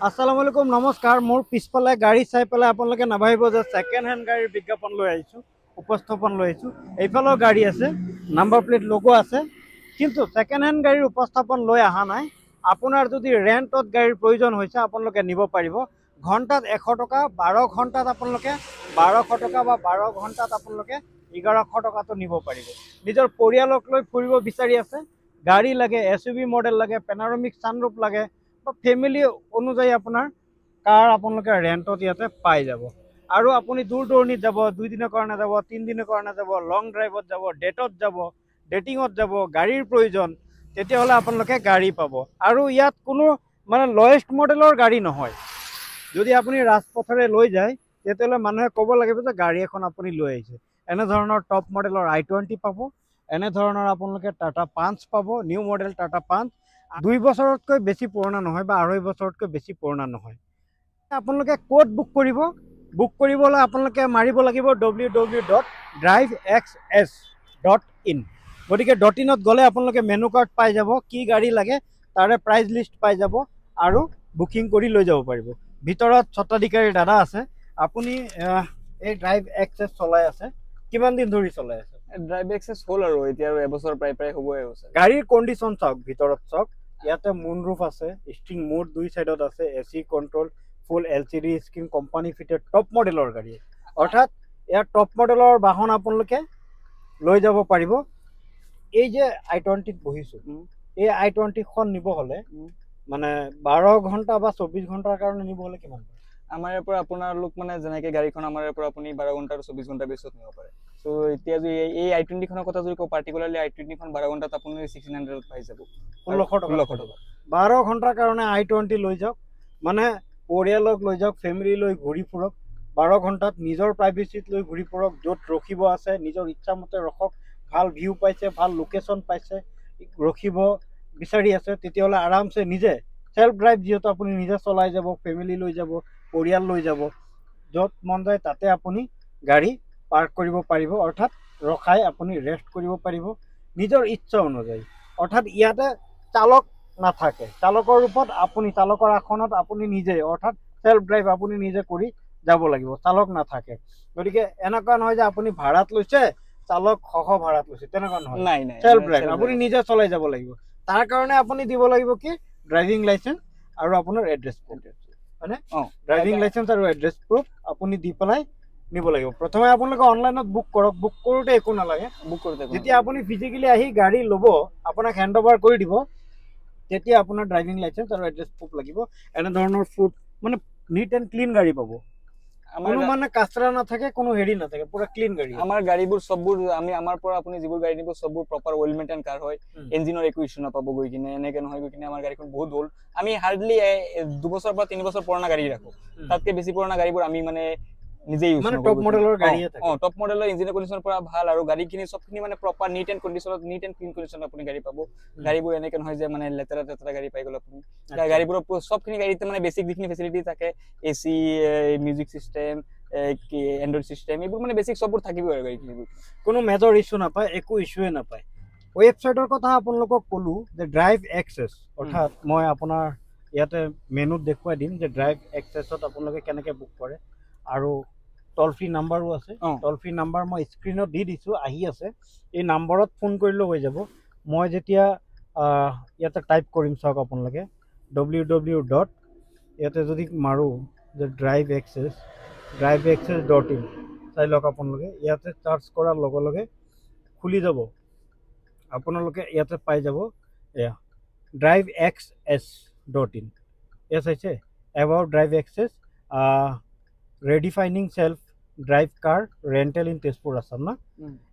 আসসালামু আলাইকুম নমস্কাৰ মোৰ পিছফালে গাড়ী চাই পেলাই আপোনালোকে নাভাবিব যে ছেকেণ্ড হেণ্ড গাড়ীৰ বিজ্ঞাপন লৈ আহিছোঁ উপস্থাপন লৈ আহিছোঁ এইফালেও গাড়ী আছে নাম্বাৰ প্লেট লগো আছে কিন্তু ছেকেণ্ড হেণ্ড গাড়ীৰ উপস্থাপন লৈ অহা নাই আপোনাৰ যদি ৰেণ্টত গাড়ীৰ প্ৰয়োজন হৈছে আপোনালোকে নিব পাৰিব ঘণ্টাত 100 টকা 12 ঘণ্টাত আপোনালোকে 1200 টকা বা 12 ঘণ্টাত আপোনালোকে 1100 টকাটো নিব পাৰিব নিজৰ পৰিয়ালক লৈ ফুৰিব বিচাৰি আছে গাড়ী লাগে SUV মডেল লাগে পেনাৰমিক সানৰুফ লাগে ফেমিলি অনুযায়ী আপোনাৰ কাৰ আপোনালোকে ৰেণ্টত ইয়াতে পাই যাব আৰু আপুনি দূৰ দূৰণিত যাব 2 দিনৰ কাৰণে যাব 3 দিনৰ কাৰণে যাব লং ড্ৰাইভত যাব ডেটত যাব ডেটিঙত যাব গাড়ীৰ প্ৰয়োজন তেতিয়াহ'লে আপোনালোকে গাড়ী পাব আৰু ইয়াত কোনো মানে লয়েষ্ট মডেলৰ গাড়ী নহয় যদি আপুনি ৰাজপথৰে লৈ যায় তেতিয়াহ'লে মানুহে ক'ব লাগিব যে গাড়ী এখন আপুনি লৈ আহিছে এনেধৰণৰ টপ মডেলৰ i20 পাব এনেধৰণৰ আপোনালোকে টাটা পাঞ্চ পাব নিউ মডেল টাটা পাঞ্চ 2 বছৰতকৈ বেছি পুৰণা নহয় বা 2.5 বছৰতকৈ বেছি পুৰণা নহয় আপোনালোকে ক'ত বুক কৰিবলৈ আপোনালোকে মাৰিব লাগিব www.drivexs.in গতিকে .inত গ'লে আপোনালোকে মেনু কাৰ্ড পাই যাব কি গাড়ী লাগে তাৰে প্ৰাইস লিষ্ট পাই যাব আৰু বুকিং কৰি লৈ যাব পাৰিব ভিতৰত স্বত্বাধিকাৰী দাদা আছে আপুনি এই ড্ৰাইভ এক্সেস চলাই আছে কিমান দিন ধৰি চলাই আছে ড্ৰাইভ এক্সেস হ'ল আৰু এতিয়া আৰু এবছৰ প্ৰায় হ'বই হৈছে গাড়ীৰ কণ্ডিশ্যন চাওক ভিতৰত চাওক ইয়াতে মুনৰুফ আছে ষ্টিং মুড দুই সাইডত আছে AC control full LCD screen company fitted top মডেলৰ গাড়ী অৰ্থাৎ ইয়াৰ টপ মডেলৰ বাহন আপোনালোকে লৈ যাব পাৰিব এই যে i20 ত বহিছো এই i20 খন নিব হলে মানে 12 ঘণ্টা বা 24 ঘণ্টাৰ কাৰণে নিব হলে কিমান আমাৰ ইয়াৰ পৰা আপোনালোক মানে যেনেকৈ গাড়ীখন আমাৰ ইয়াৰ পৰা আপুনি 12 ঘণ্টা আৰু 24 ঘণ্টা বেছত নিব পাৰে সো এতিয়া যদি এই i20 খনৰ কথা যদি কওঁ পাৰ্টিকুলাৰলি i20 খন 12 ঘণ্টাত আপুনি 1600 পাই যাব 1600 টকা 12 ঘণ্টাৰ কাৰণে i20 লৈ যাওক মানে পৰিয়ালক লৈ যাওক ফ্যামিলি লৈ ঘূৰি ফুৰক 12 ঘণ্টাত নিজৰ প্ৰাইভেচিত লৈ ঘূৰি ফুৰক য'ত ৰখিব আছে নিজৰ ইচ্ছা মতে ৰখক ভাল ভিউ পাইছে ভাল লোকেশন পাইছে ৰখিব বিচাৰি আছে তেতিয়াহ'লে আৰামছে নিজে সেলফ ড্ৰাইভ যেহেতু আপুনি নিজে চলাই যাব ফ্যামিলি লৈ যাব পৰিয়াল লৈ যাব য'ত মন যায় তাতে আপুনি গাড়ী পাৰ্ক কৰিব পাৰিব অৰ্থাৎ ৰখাই আপুনি ৰেষ্ট কৰিব পাৰিব নিজৰ ইচ্ছা অনুযায়ী অৰ্থাৎ ইয়াতে চালক নাথাকে চালকৰ ৰূপত আপুনি চালকৰ আসনত আপুনি নিজে অৰ্থাৎ সেলফ ড্ৰাইভ আপুনি নিজে কৰি যাব লাগিব চালক নাথাকে গতিকে এনেকুৱা নহয় যে আপুনি ভাড়াত লৈছে চালক খখ ভাড়াত লৈছে তেনেকুৱা নহয় নাই সেলফ ড্ৰাইভ আপুনি নিজে চলাই যাব লাগিব তাৰ কাৰণে আপুনি দিব লাগিব কি ড্ৰাইভিং লাইসেন্স আৰু আপোনাৰ এড্ৰেছ প্ৰুফ মানে ড্ৰাইভিং লাইসেন্স আৰু এড্ৰেছ প্ৰুফ আপুনি দি পেলাই নিব লাগিব প্ৰথমে আপোনালোকে অনলাইনত বুক কৰক বুক কৰোতে একো নালাগে বুক কৰোতে যেতিয়া আপুনি ফিজিক্যালি আহি গাড়ী ল'ব আপোনাক হেণ্ডঅভাৰ কৰি দিব তেতিয়া আপোনাৰ ড্ৰাইভিং লাইসেন্স আৰু এড্ৰেছ প্ৰুফ লাগিব এনে ধৰণৰ ফুড মানে নিট এণ্ড ক্লিন গাড়ী পাব কোনো মানে কাচৰা নাথাকে কোনো হেৰি নাথাকে পুৰা ক্লিন গাড়ী আমাৰ গাড়ীবোৰ সববোৰ আমি আমাৰ পৰা আপুনি যিবোৰ গাড়ী নিব সববোৰ প্ৰপাৰ ওয়েল মেইনটেইন কাৰ হয় ইঞ্জিনৰ একো ইস্যু নাপাব গৈ কিনে এনেকে নহয় গৈ কিনে আমাৰ গাড়ীখন বহুত হ'ল আমি হাৰ্ডলি 2 বছৰ পৰা 3 বছৰ পুৰণা গাড়ী ৰাখো তাতকে বেছি পুৰণা গাড়ীবোৰ আমি মানে নিজে ইউজ মানে টপ মডেলৰ গাড়ী থাকে টপ মডেলৰ ইঞ্জিনৰ কণ্ডিশ্যন পুৰা ভাল আৰু গাড়ীখিনি সবখিনি মানে প্ৰপাৰ নিট এণ্ড কণ্ডিশ্যনত নিট এণ্ড ক্লিন কণ্ডিশ্যনত আপুনি গাড়ী পাব গাড়ীবোৰ এনেকে নহয় যে মানে লেতেৰা গাড়ী পাই গ'ল আপুনি গাড়ীবোৰ সবখিনি গাড়ীতে মানে বেসিক যিখিনি ফেসিলিটি থাকে AC music system Android system এইবোৰ মানে বেসিক সববোৰ থাকিব আৰু গাড়ীখিনি কোনো মেজৰ ইস্যু নাপায় একো ইস্যুৱে নাপায় ৱেবছাইটৰ কথা আপোনালোকক ক'লো যে ড্ৰাইভ এক্সেস অৰ্থাৎ মই আপোনাৰ ইয়াতে মেনুত দেখুৱাই দিম যে ড্ৰাইভ এক্সেছত আপোনালোকে কেনেকৈ বুক কৰে আৰু टोल फ्री नम्बरो আছে टोल फ्री नम्बर मैं स्क्रीनत दी दिसो आही আছে এই নম্বৰত ফোন কৰিলে হৈ যাব মই যেতিয়া ইয়াতে টাইপ কৰিম চাওক আপোনালোকে www. ইয়াতে যদি মাৰো যে drivexs.in চাই লওক আপোনালোকে ইয়াতে সাৰ্চ কৰাৰ লগে লগে খুলি যাব আপোনালোকে ইয়াতে পাই যাব এয়া drivexs.in এস আছে about drivexs redefining self drive car rental in Tezpur Assam না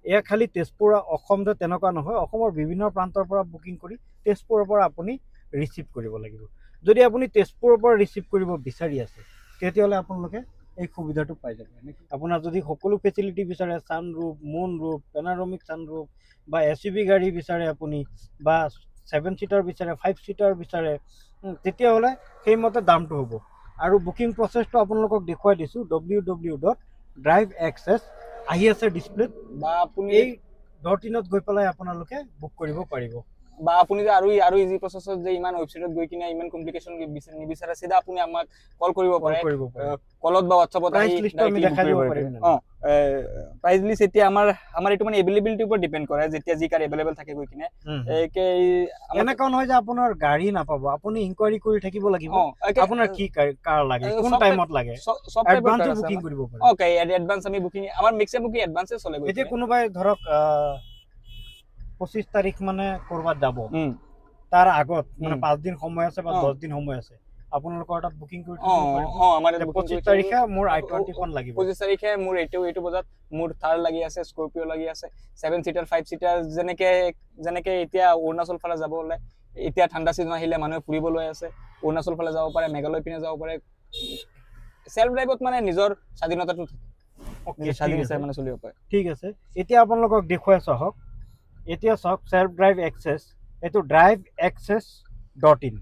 এয়া খালি তেজপুৰ অসম যে তেনেকুৱা নহয় অসমৰ বিভিন্ন প্ৰান্তৰ পৰা বুকিং কৰি তেজপুৰৰ পৰা আপুনি ৰিচিভ কৰিব লাগিব যদি আপুনি তেজপুৰৰ পৰা ৰিচিভ কৰিব বিচাৰি আছে তেতিয়াহ'লে আপোনালোকে এই সুবিধাটো পাই যাব আপোনাৰ যদি সকলো ফেচিলিটি বিচাৰে সানৰুফ মুনৰুফ পেনাৰমিক সানৰুফ বা এসইউভি গাড়ী বিচাৰে আপুনি বা 7 সিটাৰ বিচাৰে 5 সিটাৰ বিচাৰে তেতিয়াহ'লে সেইমতে দামটো হ'ব আৰু বুকিং প্ৰসেসটো আপোনালোকক দেখুৱাই দিছো www.drivexs আহি আছে ডিসপ্লেত বা আপুনি এই .inত গৈ পেলাই আপোনালোকে বুক কৰিব পাৰিব বা আপুনি যে আৰু ইজি প্ৰচেছত যে ইমান ৱেবছাইটত গৈ কিনে ইমান কমপ্লিকেশ্যন নিবিচাৰে চিধা আপুনি আমাক কল কৰিব পাৰে কলত বা হোৱাটছআপত প্ৰাইচ লিষ্টটো আমি দেখাই দিব পাৰিম প্ৰাইচ লিষ্ট এতিয়া আমাৰ এইটো মানে এভেইলেবিলিটিৰ ওপৰত ডিপেন্ড কৰে যেতিয়া যি কাৰ এভেইলেবল থাকে গৈ কিনে এনেকুৱা নহয় যে আপোনাৰ গাড়ী নাপাব আপুনি ইনকুৱাৰী কৰি থাকিব লাগিব আপোনাৰ কি কাৰ লাগে কোন টাইমত লাগে এডভান্সো বুকিং কৰিব পাৰে ওকে এডভান্স আমি বুকিং আমাৰ মেক্সিমাম বুকিং এডভান্সে চলে গৈ এতিয়া কোনোবাই ধৰক 25 তাৰিখ মানে কৰবাত যাব তাৰ আগত মানে 5 দিন সময় আছে বা 10 দিন সময় আছে আপোনালোকৰ তাত বুকিং কৰি আমাৰ 25 তাৰিখে মোৰ i20 খন লাগিব 25 তাৰিখে মোৰ এইটো বজাত মোৰ থাৰ লাগি আছে স্কৰপিঅ লাগি আছে 7 সিটাৰ 5 সিটাৰ যেনেকে এতিয়া অৰুণাচল ফালে যাব হলে এতিয়া ঠাণ্ডা সিজন আহিলে মানুহে ফুৰিবলৈ আছে অৰুণাচল ফালে যাব পাৰে মেঘালয় পিনে যাব পাৰে সেলফ ড্ৰাইভত মানে নিজৰ স্বাধীনতাটো থাকে স্বাধীনতাৰে মানে চলিব পাৰে ঠিক আছে এতিয়া আপোনালোকক দেখুৱাই চাওক এতিয়া চাওক সেলফ ড্ৰাইভ এক্সেস এটো driveaccess.in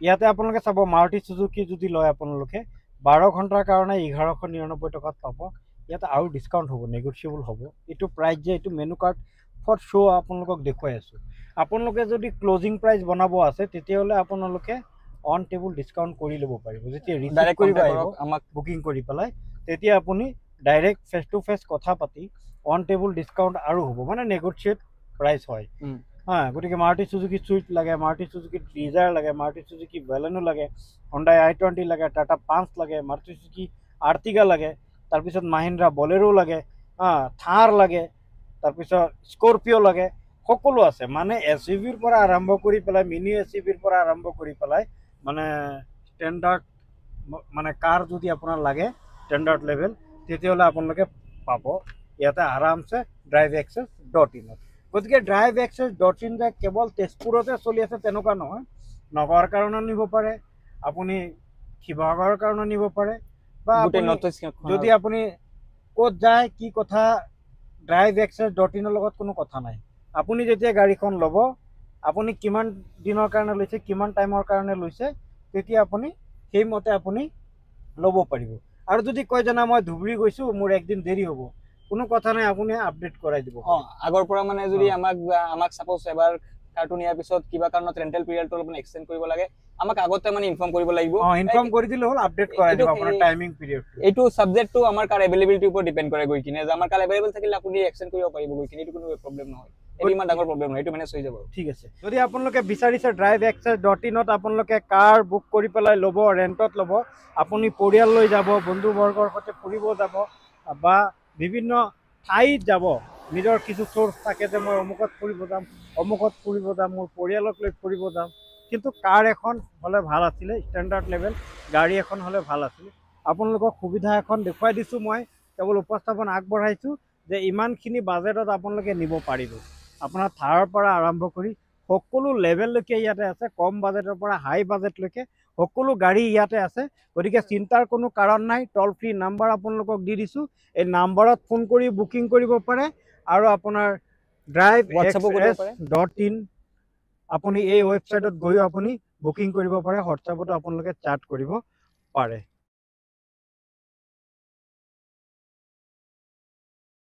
ইয়াতে আপোনালোকে চাব মাৰুতি সুজুকি যদি লয় আপোনালোকে 12 ঘণ্টাৰ কাৰণে 1199 টকাত পাব ইয়াতে আৰু ডিসকাউন্ট হ'ব নেগোশিয়েবল হ'ব এটো প্ৰাইস যে এটো মেনু কাৰ্ড ফৰ শো আপোনালোকক দেখুৱাই আছো আপোনালোকে যদি ক্লোজিং প্ৰাইস বনাব আছে তেতিয়াহলে আপোনালোকে অন টেবল ডিসকাউন্ট কৰি ল'ব পাৰিব যেতিয়া ৰিচাৰ্জ কৰিব আমাক বুকিং কৰি পেলাই তেতিয়া আপুনি ডাইৰেক্ট ফেস টু ফেস কথা পাতি অন টেবল ডিসকাউন্ট আৰু হ'ব মানে নেগোশিয়েট প্ৰাইস হয় গতিকে মাৰুতি সুজুকি সুইফ্ট লাগে মাৰুতি সুজুকি ডিজায়াৰ লাগে মাৰুতি সুজুকি ভেলেনো লাগে Hyundai i20 লাগে টাটা পাঞ্চ লাগে মাৰুতি সুজুকি আৰ্টিগা লাগে তাৰপিছত মাহিন্দ্ৰা বলেৰো লাগে থাৰ লাগে তাৰপিছত স্কৰপিঅ লাগে সকলো আছে মানে এসইউভিৰ পৰা আৰম্ভ কৰি পেলাই মিনি এসইউভিৰ পৰা আৰম্ভ কৰি পেলাই মানে ষ্টেণ্ডাৰ্ড মানে কাৰ যদি আপোনাৰ লাগে ষ্টেণ্ডাৰ্ড লেভেল তেতিয়াহলে আপোনালোকে পাব ইয়াতে আৰামছে driveaccess.in গতিকে driveaccess.in যে কেৱল তেজপুৰতে চলি আছে তেনেকুৱা নহয় নগৰ কাৰণে নিব পাৰে আপুনি শিৱসাগৰৰ কাৰণে নিব পাৰে বা যদি আপুনি ক'ত যায় কি কথা driveaccess.in ৰ লগত কোনো কথা নাই আপুনি যেতিয়া গাড়ীখন ল'ব আপুনি কিমান দিনৰ কাৰণে লৈছে কিমান টাইমৰ কাৰণে লৈছে তেতিয়া আপুনি সেই মতে আপুনি ল'ব পাৰিব আৰু যদি কয় জানা মই ধুবুৰী গৈছো মোৰ একদিন দেৰি হ'ব কোনো কথা নাই আপুনি আপডেট কৰাই দিব আগৰ পৰা মানে যদি আমাক সাপোজ এবাৰ কাৰ্টুন ইয়াৰ পিছত কিবা কাৰণত ৰেন্টেল পিৰিয়ডটো অলপ এক্সটেন্ড কৰিব লাগে আমাক আগতে মানে ইনফৰ্ম কৰিব লাগিব ইনফৰ্ম কৰি দিলে হ'ল আপডেট কৰাই দিব আপোনাৰ টাইমিং পিৰিয়ড এইটো সাবজেক্টটো আমাৰ কাৰ এভেইলেবিলিটিৰ ওপৰত ডিপেন্ড কৰে গৈ কিনে যে আমাৰ কাৰ এভেইলেবল থাকিলে আপুনি এক্সটেন্ড কৰিব পাৰিব গৈ কিনে এইটো কোনো প্ৰবলেম নহয় এইটো ইমান ডাঙৰ প্ৰবলেম নহয় এইটো মেনেজ হৈ যাব ঠিক আছে যদি আপোনালোকে বিচাৰিছে driveaccess.in ত আপোনালোকে কাৰ বুক কৰি পেলাই ল'ব ৰেন্টত ল'ব আপুনি পৰিয়াল লৈ যাব বন্ধু বৰ্গৰ সৈতে ফুৰিব যাব বা বিভিন্ন ঠাইত যাব নিজৰ কিছু সোৰ্স থাকে যে মই অমুকত ফুৰিব যাম মোৰ পৰিয়ালক লৈ ফুৰিব যাম কিন্তু কাৰ এখন হলে ভাল আছিল ষ্টেণ্ডাৰ্ড লেভেল গাড়ী এখন হলে ভাল আছিল আপোনালোকক সুবিধা এখন দেখুৱাই দিছো মই কেৱল উপস্থাপন আগবঢ়াইছো যে ইমানখিনি বাজেটত আপোনালোকে নিব পাৰিব আপোনাৰ থাৰৰ পৰা আৰম্ভ কৰি সকলো লেভেললৈকে ইয়াতে আছে কম বাজেটৰ পৰা হাই বাজেটলৈকে সকলো গাড়ী ইয়াতে আছে গতিকে চিন্তাৰ কোনো কাৰণ নাই টল ফ্ৰী নাম্বাৰ আপোনালোকক দি দিছো এই নাম্বাৰত ফোন কৰি বুকিং কৰিব পাৰে আৰু আপোনাৰ driveaccess.in আপুনি এই ৱেবছাইটত গৈ আপুনি বুকিং কৰিব পাৰে হোৱাটছএপতো আপোনালোকে চাট কৰিব পাৰে